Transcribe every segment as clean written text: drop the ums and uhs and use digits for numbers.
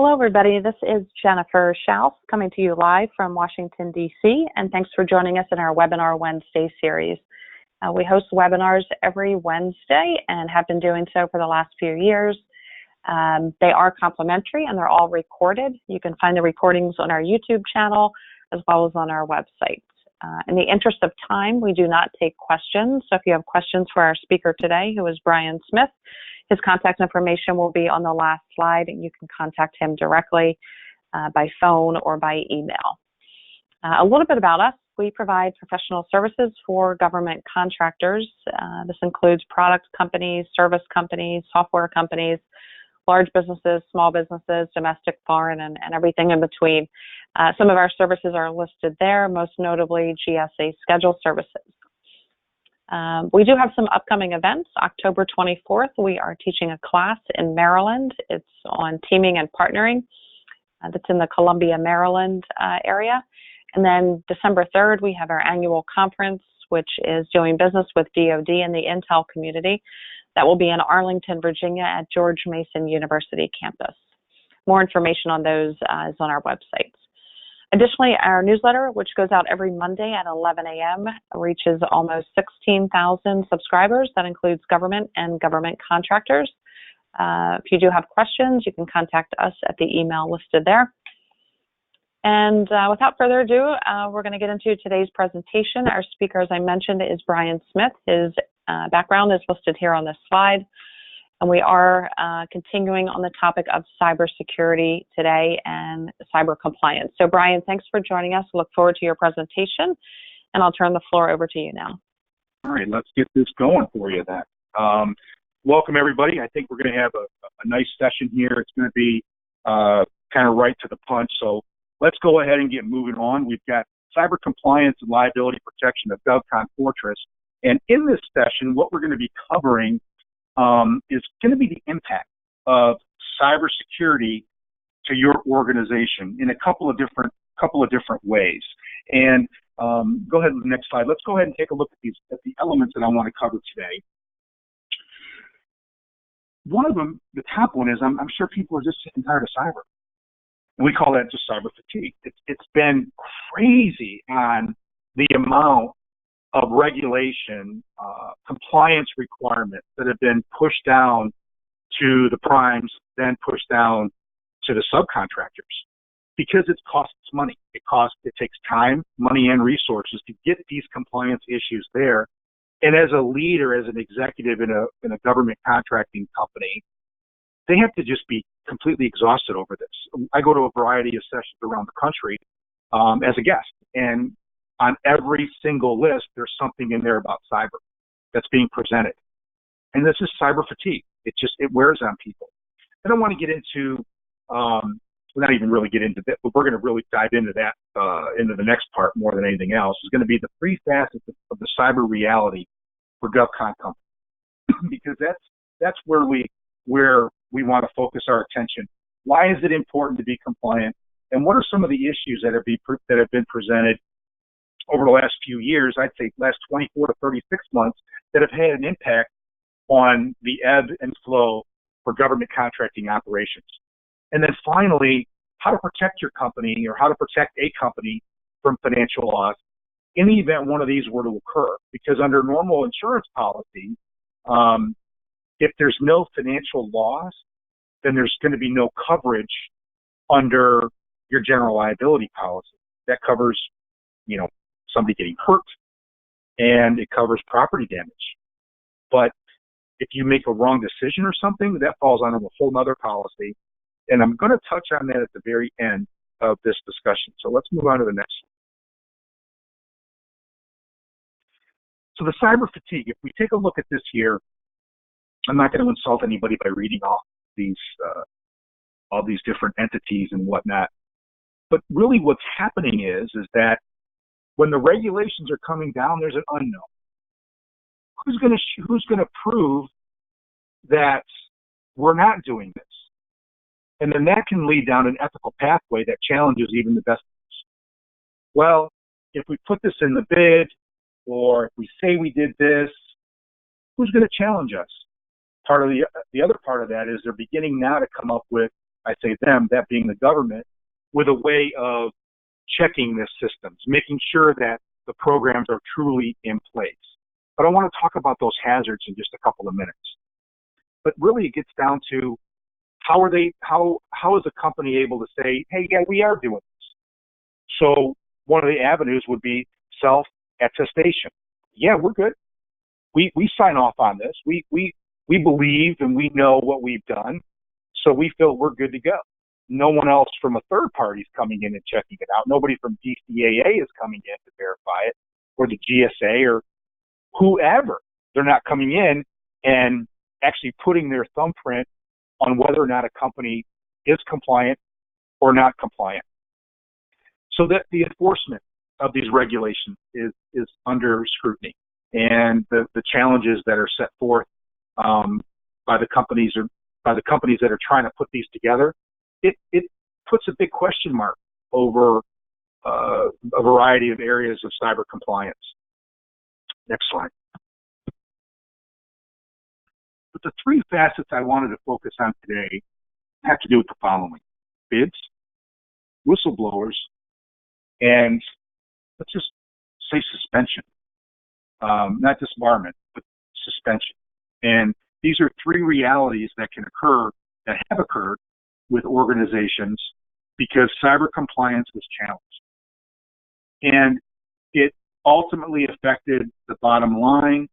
Hello, everybody. This is Jennifer Schaus coming to you live from Washington, D.C., and thanks for joining us in our Webinar Wednesday series. We host webinars every Wednesday and have been doing so for the last few years. They are complimentary and they're all recorded. You can find the recordings on our YouTube channel as well as on our website. In the interest of time, we do not take questions. So if you have questions for our speaker today, who is Brian Smith, his contact information will be on the last slide, and you can contact him directly by phone or by email. A little bit about us. We provide professional services for government contractors. This includes product companies, service companies, software companies, large businesses, small businesses, domestic, foreign, and everything in between. Some of our services are listed there, most notably GSA schedule services. We do have some upcoming events. October 24th, we are teaching a class in Maryland. It's on teaming and partnering. That's in the Columbia, Maryland area. And then December 3rd, we have our annual conference, which is doing business with DoD and the Intel community. That will be in Arlington, Virginia at George Mason University campus. More information on those is on our website. Additionally, our newsletter, which goes out every Monday at 11 a.m., reaches almost 16,000 subscribers. That includes government and government contractors. If you do have questions, you can contact us at the email listed there. And without further ado, we're going to get into today's presentation. Our speaker, as I mentioned, is Brian Smith. His background is listed here on this slide. And we are continuing on the topic of cybersecurity today and cyber compliance. So Brian, thanks for joining us. Look forward to your presentation, and I'll turn the floor over to you now. All right, let's get this going for you then. Welcome everybody. I think we're going to have a nice session here. It's going to be kind of right to the punch. So let's go ahead and get moving on. We've got cyber compliance and liability protection of GovCon Fortress. And in this session, what we're going to be covering is going to be the impact of cybersecurity to your organization in a couple of different ways. And go ahead with the next slide. Let's go ahead and take a look at the elements that I want to cover today. One of them, the top one, is I'm sure people are just sick and tired of cyber. And we call that just cyber fatigue. It's been crazy on the amount of regulation, compliance requirements that have been pushed down to the primes, then pushed down to the subcontractors, because it costs money. It takes time, money, and resources to get these compliance issues there. And as a leader, as an executive in a government contracting company, they have to just be completely exhausted over this. I go to a variety of sessions around the country as a guest, and on every single list, there's something in there about cyber that's being presented. And this is cyber fatigue. It wears on people. I don't want to get into, not even really get into that, but we're going to really dive into that, into the next part more than anything else. Is going to be the three facets of the cyber reality for GovCon companies, because that's where we want to focus our attention. Why is it important to be compliant? And what are some of the issues that have been presented over the last few years, I'd say last 24 to 36 months, that have had an impact on the ebb and flow for government contracting operations. And then finally, how to protect your company, or how to protect a company from financial loss in the event one of these were to occur. Because under normal insurance policy, if there's no financial loss, then there's going to be no coverage under your general liability policy. That covers, somebody getting hurt, and it covers property damage. But if you make a wrong decision or something, that falls under a whole other policy. And I'm going to touch on that at the very end of this discussion. So let's move on to the next one. So the cyber fatigue, if we take a look at this here, I'm not going to insult anybody by reading off all these different entities and whatnot. But really what's happening is that when the regulations are coming down, there's an unknown. Who's going to prove that we're not doing this? And then that can lead down an ethical pathway that challenges even the best of us. Well, if we put this in the bid, or if we say we did this, who's going to challenge us? The other part of that is they're beginning now to come up with I say them, that being the government, with a way of checking the systems, making sure that the programs are truly in place. But I want to talk about those hazards in just a couple of minutes. But really it gets down to how is a company able to say, hey, yeah, we are doing this? So one of the avenues would be self-attestation. Yeah, we're good. We sign off on this. We believe and we know what we've done, so we feel we're good to go. No one else from a third party is coming in and checking it out. Nobody from DCAA is coming in to verify it, or the GSA, or whoever. They're not coming in and actually putting their thumbprint on whether or not a company is compliant or not compliant. So that the enforcement of these regulations is under scrutiny, and the challenges that are set forth by the companies that are trying to put these together, it puts a big question mark over a variety of areas of cyber compliance. Next slide. But the three facets I wanted to focus on today have to do with the following: bids, whistleblowers, and let's just say suspension. Not disbarment, but suspension. And these are three realities that have occurred with organizations because cyber compliance was challenged. And it ultimately affected the bottom line,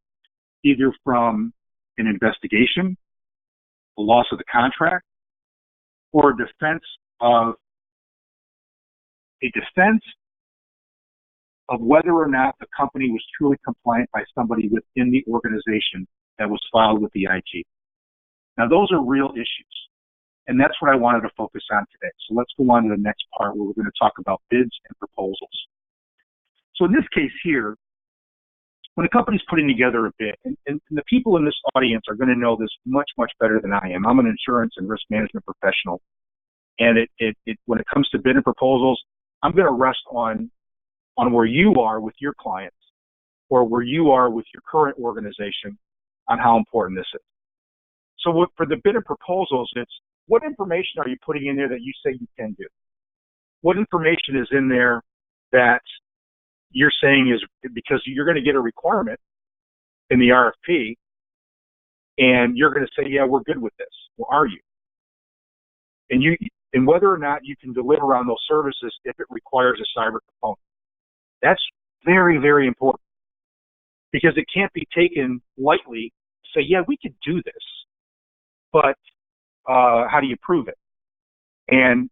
either from an investigation, the loss of the contract, or a defense of whether or not the company was truly compliant by somebody within the organization that was filed with the IG. Now, those are real issues, and that's what I wanted to focus on today. So let's go on to the next part where we're going to talk about bids and proposals. So in this case here, when a company's putting together a bid, and the people in this audience are going to know this much, much better than I am. I'm an insurance and risk management professional, and when it comes to bid and proposals, I'm going to rest on where you are with your clients or where you are with your current organization on how important this is. So for the bid and proposals, it's what information are you putting in there that you say you can do? What information is in there that you're saying is because you're going to get a requirement in the RFP and you're going to say, yeah, we're good with this. Well, are you? And whether or not you can deliver on those services if it requires a cyber component. That's very, very important because it can't be taken lightly to say, yeah, we could do this, but how do you prove it? And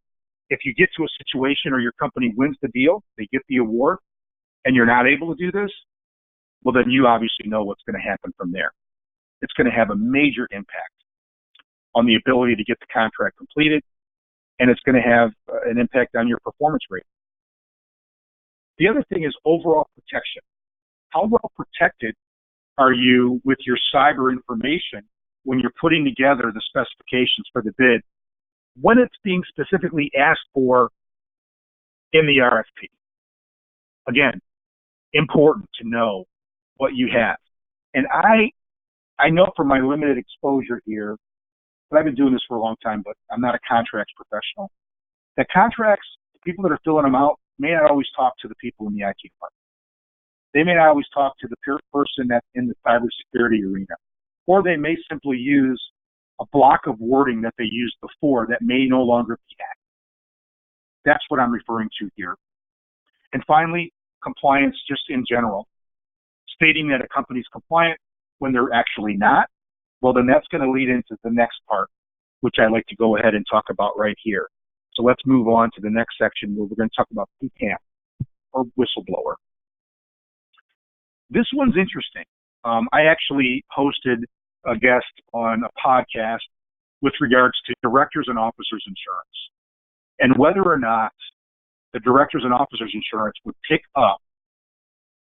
if you get to a situation or your company wins the deal, they get the award, and you're not able to do this, well, then you obviously know what's going to happen from there. It's going to have a major impact on the ability to get the contract completed, and it's going to have an impact on your performance rate. The other thing is overall protection. How well protected are you with your cyber information when you're putting together the specifications for the bid, when it's being specifically asked for in the RFP? Again, important to know what you have. And I know from my limited exposure here, but I've been doing this for a long time, but I'm not a contracts professional, that contracts, the people that are filling them out, may not always talk to the people in the IT department. They may not always talk to the person that's in the cybersecurity arena, or they may simply use a block of wording that they used before that may no longer be accurate. That's what I'm referring to here. And finally, compliance just in general. Stating that a company's compliant when they're actually not, well, then that's going to lead into the next part, which I like to go ahead and talk about right here. So let's move on to the next section where we're going to talk about PCAM, or whistleblower. This one's interesting. I actually hosted a guest on a podcast with regards to directors and officers insurance, and whether or not the directors and officers insurance would pick up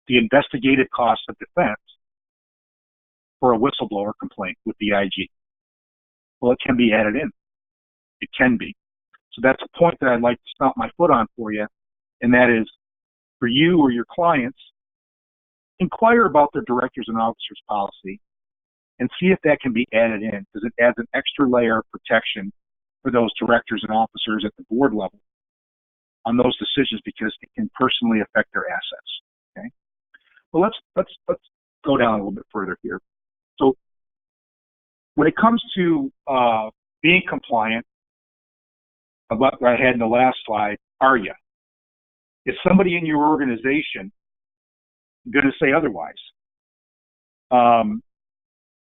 the investigative costs of defense for a whistleblower complaint with the IG. Well, it can be added in. It can be. So that's a point that I'd like to stomp my foot on for you, and that is for you or your clients, inquire about their directors and officers policy and see if that can be added in, because it adds an extra layer of protection for those directors and officers at the board level on those decisions because it can personally affect their assets. Okay. Well, let's go down a little bit further here. So when it comes to being compliant, about what I had in the last slide, are you? Is somebody in your organization going to say otherwise?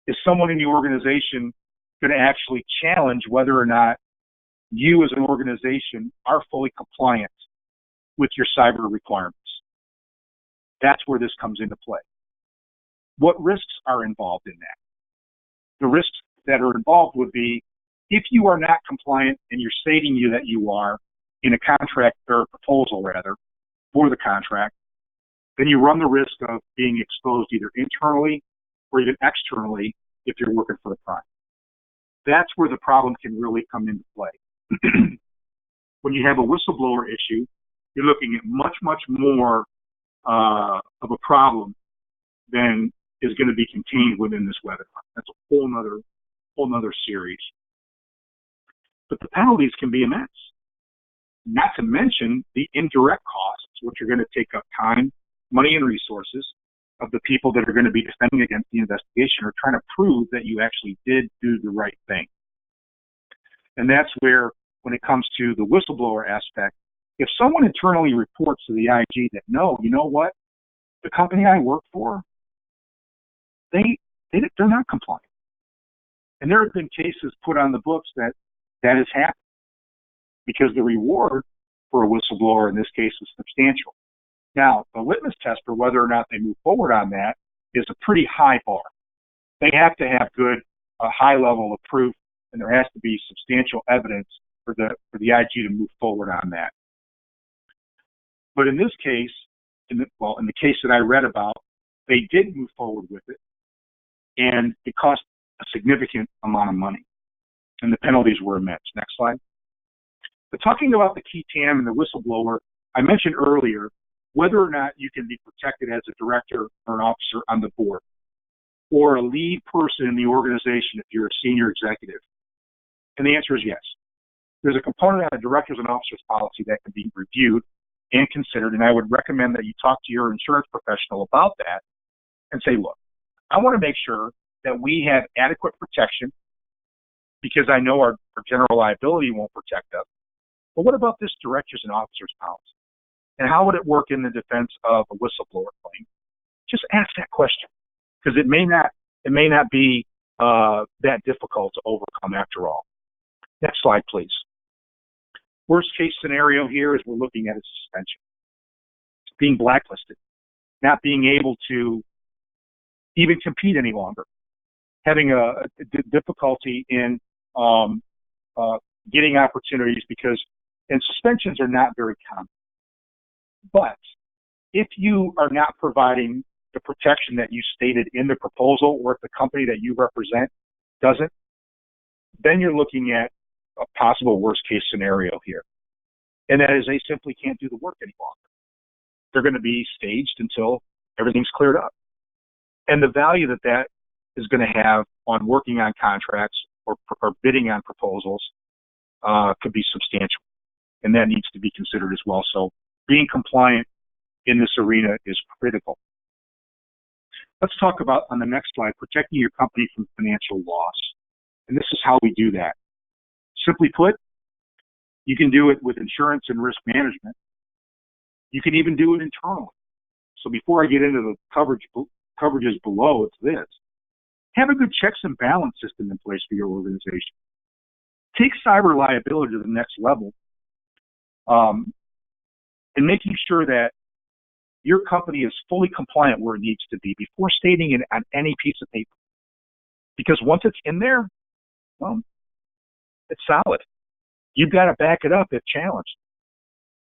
Is someone in your organization going to actually challenge whether or not you as an organization are fully compliant with your cyber requirements? That's where this comes into play. What risks are involved in that? The risks that are involved would be if you are not compliant and you're stating that you are in a contract or a proposal rather for the contract, then you run the risk of being exposed either internally or even externally if you're working for the prime. That's where the problem can really come into play. When you have a whistleblower issue, you're looking at much, much more of a problem than is going to be contained within this webinar. That's a whole nother series. But the penalties can be immense. Not to mention the indirect costs, which are going to take up time, money, and resources of the people that are going to be defending against the investigation or trying to prove that you actually did do the right thing. And that's where, when it comes to the whistleblower aspect, if someone internally reports to the IG that, no, you know what, the company I work for, they're not compliant. And there have been cases put on the books that has happened because the reward for a whistleblower in this case is substantial. Now, the litmus test for whether or not they move forward on that is a pretty high bar. They have to have a high level of proof, and there has to be substantial evidence for the IG to move forward on that. But in this case, in the case that I read about, they did move forward with it, and it cost a significant amount of money, and the penalties were immense. Next slide. But talking about the key TAM and the whistleblower, I mentioned earlier whether or not you can be protected as a director or an officer on the board, or a lead person in the organization if you're a senior executive. And the answer is yes. There's a component on a directors and officers policy that can be reviewed and considered, and I would recommend that you talk to your insurance professional about that and say, look, I want to make sure that we have adequate protection because I know our general liability won't protect us. But what about this directors and officers policy? And how would it work in the defense of a whistleblower claim? Just ask that question, because it may not be that difficult to overcome after all. Next slide, please. Worst case scenario here is we're looking at a suspension, being blacklisted, not being able to even compete any longer, having a difficulty in getting opportunities and suspensions are not very common. But if you are not providing the protection that you stated in the proposal, or if the company that you represent doesn't, then you're looking at a possible worst case scenario here. And that is they simply can't do the work any longer. They're going to be staged until everything's cleared up. And the value that is going to have on working on contracts or bidding on proposals could be substantial. And that needs to be considered as well. So being compliant in this arena is critical. Let's talk about, on the next slide, protecting your company from financial loss. And this is how we do that. Simply put, you can do it with insurance and risk management. You can even do it internally. So before I get into the coverages below, it's this. Have a good checks and balance system in place for your organization. Take cyber liability to the next level, and making sure that your company is fully compliant where it needs to be before stating it on any piece of paper. Because once it's in there, well, it's solid. You've got to back it up if challenged.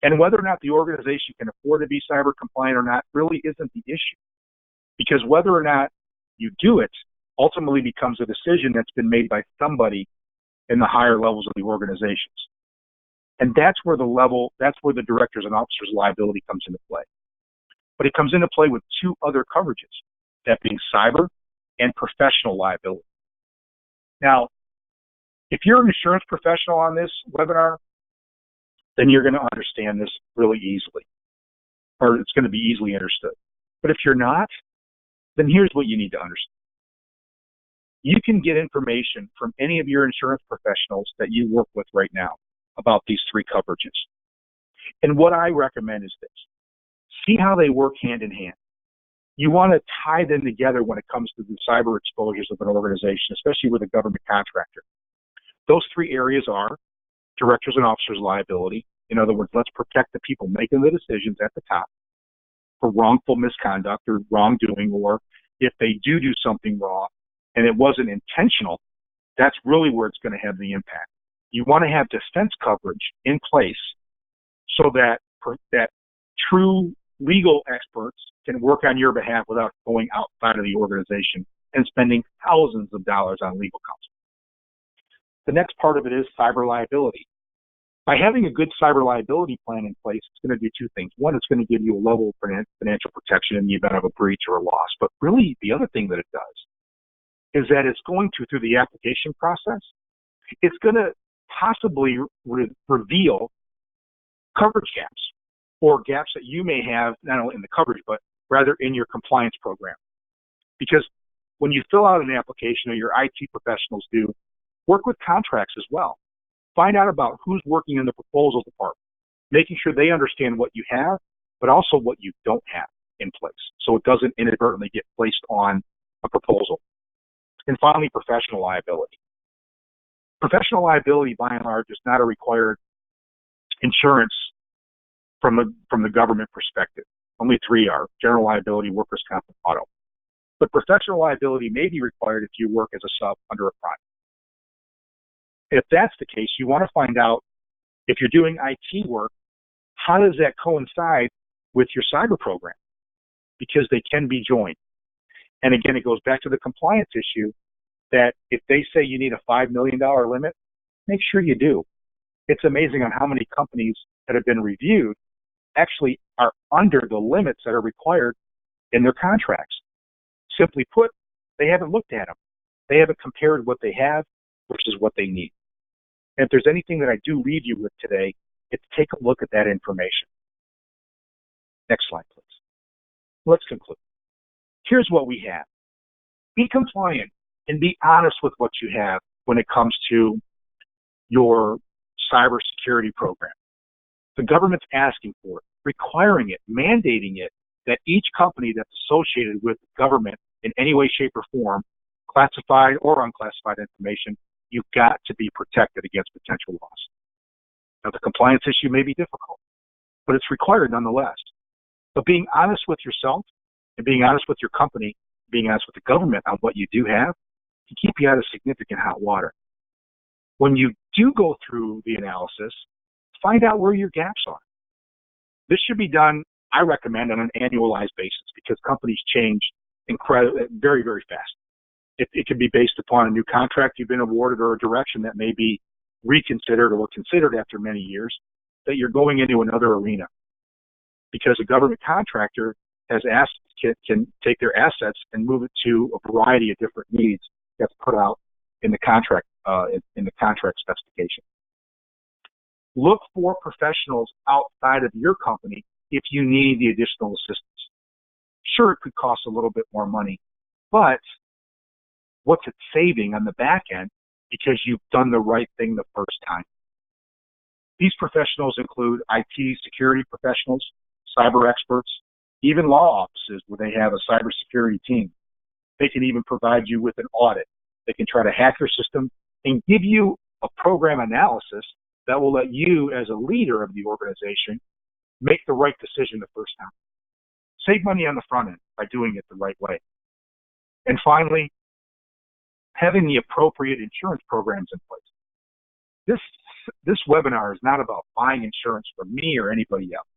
And whether or not the organization can afford to be cyber compliant or not really isn't the issue. Because whether or not you do it ultimately becomes a decision that's been made by somebody in the higher levels of the organizations. And that's where the directors and officers liability comes into play. But it comes into play with two other coverages, that being cyber and professional liability. Now, If you're an insurance professional on this webinar, then you're going to understand this really easily, or it's going to be easily understood. But if you're not, then here's what you need to understand. You can get information from any of your insurance professionals that you work with right now about these three coverages. And what I recommend is this. See how they work hand in hand. You want to tie them together when it comes to the cyber exposures of an organization, especially with a government contractor. Those three areas are directors and officers liability. In other words, let's protect the people making the decisions at the top for wrongful misconduct or wrongdoing, or if they do something wrong and it wasn't intentional, that's really where it's going to have the impact. You want to have defense coverage in place so that true legal experts can work on your behalf without going outside of the organization and spending thousands of dollars on legal counsel. The next part of it is cyber liability. By having a good cyber liability plan in place, it's going to do two things. One, it's going to give you a level of financial protection in the event of a breach or a loss. But really, the other thing that it does is that it's going to, through the application process, it's going to possibly reveal coverage gaps or gaps that you may have, not only in the coverage, but rather in your compliance program. Because when you fill out an application, or your IT professionals do, work with contracts as well. Find out about who's working in the proposal department, making sure they understand what you have, but also what you don't have in place, so it doesn't inadvertently get placed on a proposal. And finally, professional liability. Professional liability, by and large, is not a required insurance from the government perspective. Only three are: general liability, workers' comp, and auto. But professional liability may be required if you work as a sub under a prime. If that's the case, you want to find out, if you're doing IT work, how does that coincide with your cyber program? Because they can be joined. And again, it goes back to the compliance issue that if they say you need a $5 million limit, make sure you do. It's amazing on how many companies that have been reviewed actually are under the limits that are required in their contracts. Simply put, they haven't looked at them. They haven't compared what they have versus what they need. And if there's anything that I do leave you with today, it's take a look at that information. Next slide, please. Let's conclude. Here's what we have. Be compliant and be honest with what you have when it comes to your cybersecurity program. The government's asking for it, requiring it, mandating it, that each company that's associated with the government in any way, shape, or form, classified or unclassified information, you've got to be protected against potential loss. Now, the compliance issue may be difficult, but it's required nonetheless. But being honest with yourself and being honest with your company, being honest with the government on what you do have, can keep you out of significant hot water. When you do go through the analysis, find out where your gaps are. This should be done, I recommend, on an annualized basis, because companies change very, very fast. It can be based upon a new contract you've been awarded, or a direction that may be reconsidered or considered after many years, that you're going into another arena. Because a government contractor has can take their assets and move it to a variety of different needs that's put out in the contract specification. Look for professionals outside of your company if you need the additional assistance. Sure, it could cost a little bit more money, but what's it saving on the back end because you've done the right thing the first time? These professionals include IT security professionals, cyber experts, even law offices where they have a cybersecurity team. They can even provide you with an audit. They can try to hack your system and give you a program analysis that will let you, as a leader of the organization, make the right decision the first time. Save money on the front end by doing it the right way. And finally, having the appropriate insurance programs in place. This webinar is not about buying insurance from me or anybody else,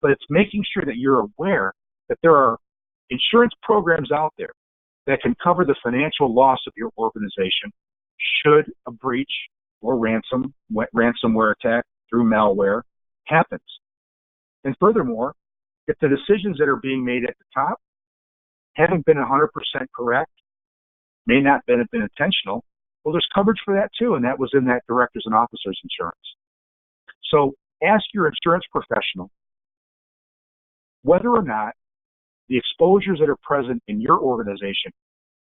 but it's making sure that you're aware that there are insurance programs out there that can cover the financial loss of your organization should a breach or ransomware attack through malware happens. And furthermore, if the decisions that are being made at the top haven't been 100% correct, may not have been intentional, Well, there's coverage for that too, and that was in that directors and officers insurance. So ask your insurance professional whether or not the exposures that are present in your organization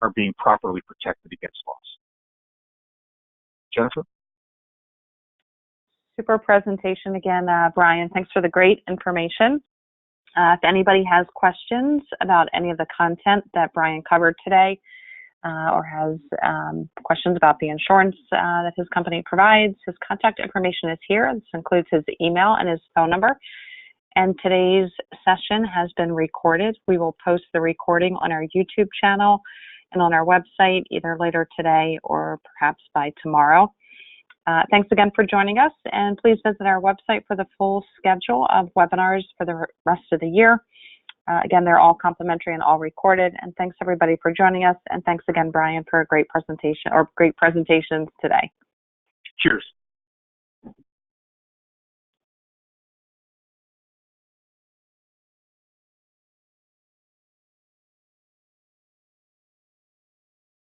are being properly protected against loss. Jennifer? Super presentation again, Brian. Thanks for the great information. If anybody has questions about any of the content that Brian covered today, or has questions about the insurance that his company provides, his contact information is here. This includes his email and his phone number. And today's session has been recorded. We will post the recording on our YouTube channel and on our website either later today or perhaps by tomorrow. Thanks again for joining us, and please visit our website for the full schedule of webinars for the rest of the year. Again, they're all complimentary and all recorded. And thanks everybody for joining us. And thanks again, Brian, for a great presentation or great presentations today. Cheers.